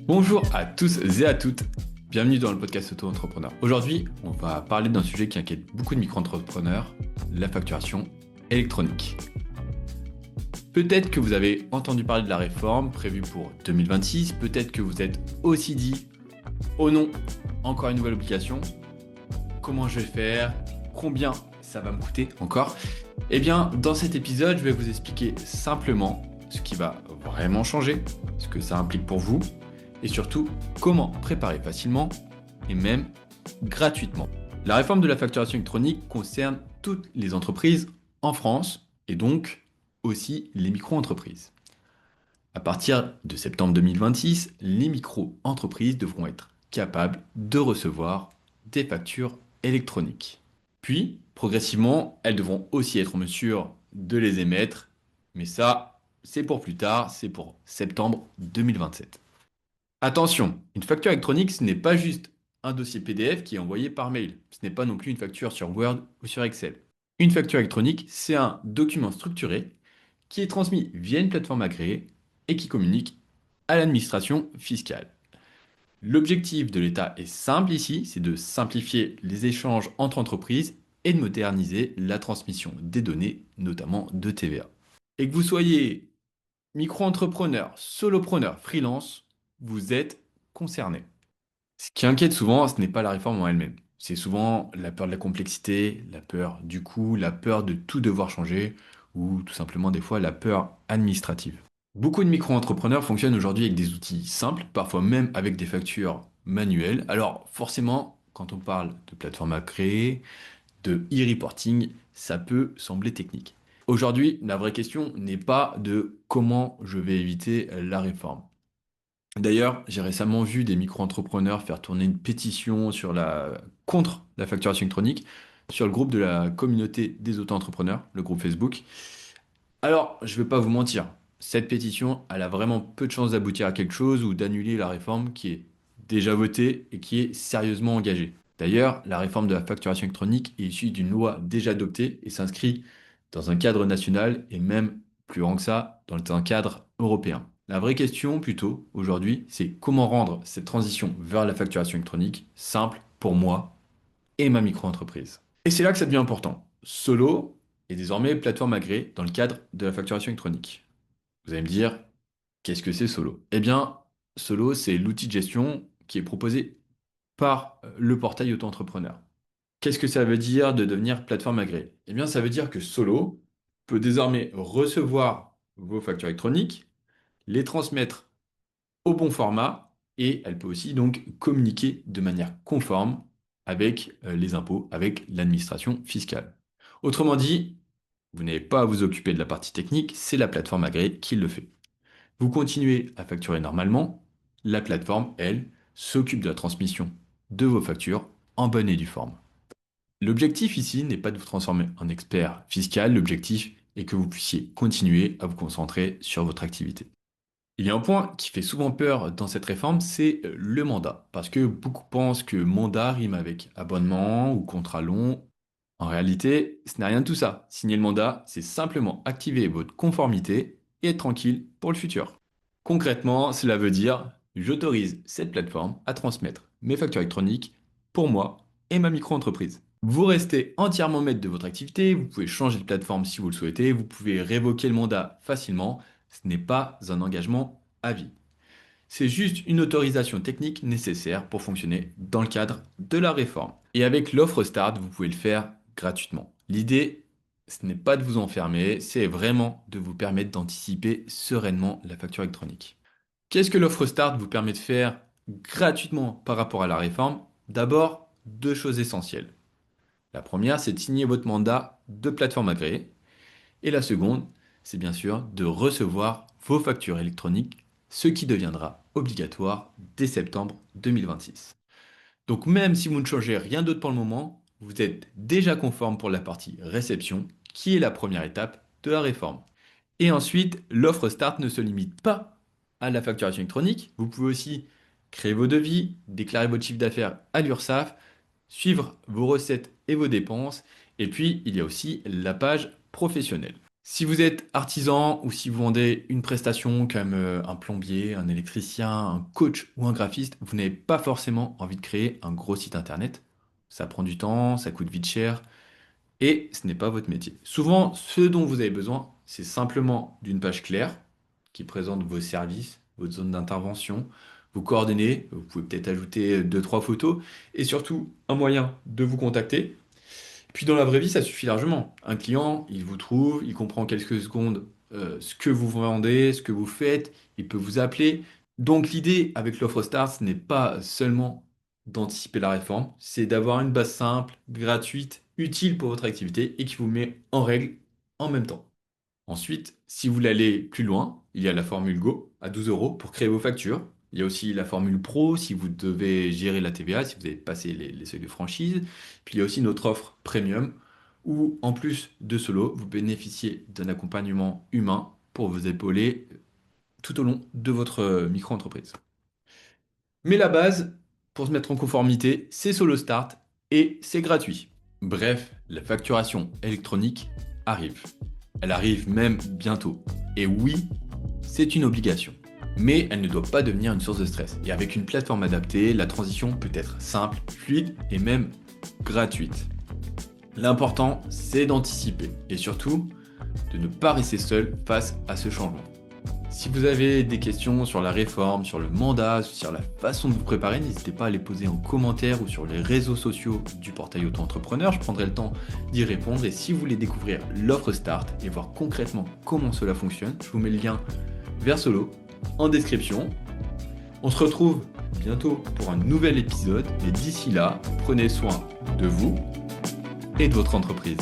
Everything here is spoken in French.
Bonjour à tous et à toutes, bienvenue dans le podcast Auto-entrepreneur. Aujourd'hui, on va parler d'un sujet qui inquiète beaucoup de micro-entrepreneurs, la facturation électronique. Peut-être que vous avez entendu parler de la réforme prévue pour 2026, peut-être que vous êtes aussi dit « Oh non, encore une nouvelle obligation, comment je vais faire, combien ça va me coûter encore ?» Eh bien, dans cet épisode, je vais vous expliquer simplement ce qui va vraiment changer, ce que ça implique pour vous, et surtout comment préparer facilement et même gratuitement. La réforme de la facturation électronique concerne toutes les entreprises en France et donc aussi les micro-entreprises. À partir de septembre 2026, les micro-entreprises devront être capables de recevoir des factures électroniques. Puis, progressivement, elles devront aussi être en mesure de les émettre, mais ça, c'est pour plus tard, c'est pour septembre 2027. Attention, une facture électronique, ce n'est pas juste un dossier PDF qui est envoyé par mail. Ce n'est pas non plus une facture sur Word ou sur Excel. Une facture électronique, c'est un document structuré qui est transmis via une plateforme agréée et qui communique à l'administration fiscale. L'objectif de l'État est simple ici, c'est de simplifier les échanges entre entreprises et de moderniser la transmission des données, notamment de TVA. Et que vous soyez micro-entrepreneur, solopreneur, freelance, vous êtes concerné. Ce qui inquiète souvent, ce n'est pas la réforme en elle-même. C'est souvent la peur de la complexité, la peur du coût, la peur de tout devoir changer, ou tout simplement des fois la peur administrative. Beaucoup de micro-entrepreneurs fonctionnent aujourd'hui avec des outils simples, parfois même avec des factures manuelles. Alors forcément, quand on parle de plateforme à créer, de e-reporting, ça peut sembler technique. Aujourd'hui, la vraie question n'est pas de comment je vais éviter la réforme. D'ailleurs, j'ai récemment vu des micro-entrepreneurs faire tourner une pétition contre la facturation électronique sur le groupe de la communauté des auto-entrepreneurs, le groupe Facebook. Alors, je ne vais pas vous mentir, cette pétition, elle a vraiment peu de chances d'aboutir à quelque chose ou d'annuler la réforme qui est déjà votée et qui est sérieusement engagée. D'ailleurs, la réforme de la facturation électronique est issue d'une loi déjà adoptée et s'inscrit dans un cadre national et même plus grand que ça, dans un cadre européen. La vraie question, plutôt, aujourd'hui, c'est comment rendre cette transition vers la facturation électronique simple pour moi et ma micro-entreprise. Et c'est là que ça devient important. Solo est désormais plateforme agréée dans le cadre de la facturation électronique. Vous allez me dire, qu'est-ce que c'est Solo? Eh bien, Solo, c'est l'outil de gestion qui est proposé par le portail auto-entrepreneur. Qu'est-ce que ça veut dire de devenir plateforme agréée? Eh bien, ça veut dire que Solo peut désormais recevoir vos factures électroniques, les transmettre au bon format et elle peut aussi donc communiquer de manière conforme avec les impôts, avec l'administration fiscale. Autrement dit, vous n'avez pas à vous occuper de la partie technique, c'est la plateforme agréée qui le fait. Vous continuez à facturer normalement, la plateforme, elle, s'occupe de la transmission de vos factures en bonne et due forme. L'objectif ici n'est pas de vous transformer en expert fiscal, l'objectif est que vous puissiez continuer à vous concentrer sur votre activité. Il y a un point qui fait souvent peur dans cette réforme, c'est le mandat. Parce que beaucoup pensent que mandat rime avec abonnement ou contrat long. En réalité, ce n'est rien de tout ça. Signer le mandat, c'est simplement activer votre conformité et être tranquille pour le futur. Concrètement, cela veut dire j'autorise cette plateforme à transmettre mes factures électroniques pour moi et ma micro-entreprise. Vous restez entièrement maître de votre activité, vous pouvez changer de plateforme si vous le souhaitez, vous pouvez révoquer le mandat facilement, ce n'est pas un engagement à vie. C'est juste une autorisation technique nécessaire pour fonctionner dans le cadre de la réforme. Et avec l'offre Start, vous pouvez le faire gratuitement. L'idée, ce n'est pas de vous enfermer, c'est vraiment de vous permettre d'anticiper sereinement la facture électronique. Qu'est-ce que l'offre Start vous permet de faire gratuitement par rapport à la réforme? D'abord, deux choses essentielles. La première, c'est de signer votre mandat de plateforme agréée. Et la seconde, c'est bien sûr de recevoir vos factures électroniques, ce qui deviendra obligatoire dès septembre 2026. Donc même si vous ne changez rien d'autre pour le moment, vous êtes déjà conforme pour la partie réception, qui est la première étape de la réforme. Et ensuite, l'offre Start ne se limite pas à la facturation électronique. Vous pouvez aussi créer vos devis, déclarer votre chiffre d'affaires à l'URSSAF, suivre vos recettes et vos dépenses. Et puis, il y a aussi la page professionnelle. Si vous êtes artisan ou si vous vendez une prestation comme un plombier, un électricien, un coach ou un graphiste, vous n'avez pas forcément envie de créer un gros site internet. Ça prend du temps, ça coûte vite cher et ce n'est pas votre métier. Souvent, ce dont vous avez besoin, c'est simplement d'une page claire qui présente vos services, votre zone d'intervention, vos coordonnées. Vous pouvez peut-être ajouter deux, trois photos et surtout un moyen de vous contacter. Puis dans la vraie vie, ça suffit largement. Un client, il vous trouve, il comprend en quelques secondes ce que vous vendez, ce que vous faites, il peut vous appeler. Donc l'idée avec l'offre Start, ce n'est pas seulement d'anticiper la réforme, c'est d'avoir une base simple, gratuite, utile pour votre activité et qui vous met en règle en même temps. Ensuite, si vous voulez aller plus loin, il y a la formule Go à 12 euros pour créer vos factures. Il y a aussi la formule Pro si vous devez gérer la TVA, si vous avez passé les seuils de franchise. Puis il y a aussi notre offre Premium où, en plus de solo, vous bénéficiez d'un accompagnement humain pour vous épauler tout au long de votre micro-entreprise. Mais la base, pour se mettre en conformité, c'est Solo Start et c'est gratuit. Bref, la facturation électronique arrive. Elle arrive même bientôt. Et oui, c'est une obligation. Mais elle ne doit pas devenir une source de stress. Et avec une plateforme adaptée, la transition peut être simple, fluide et même gratuite. L'important, c'est d'anticiper et surtout de ne pas rester seul face à ce changement. Si vous avez des questions sur la réforme, sur le mandat, sur la façon de vous préparer, n'hésitez pas à les poser en commentaire ou sur les réseaux sociaux du portail auto-entrepreneur. Je prendrai le temps d'y répondre. Et si vous voulez découvrir l'offre Start et voir concrètement comment cela fonctionne, je vous mets le lien vers Solo en description. On se retrouve bientôt pour un nouvel épisode. Et d'ici là, prenez soin de vous et de votre entreprise.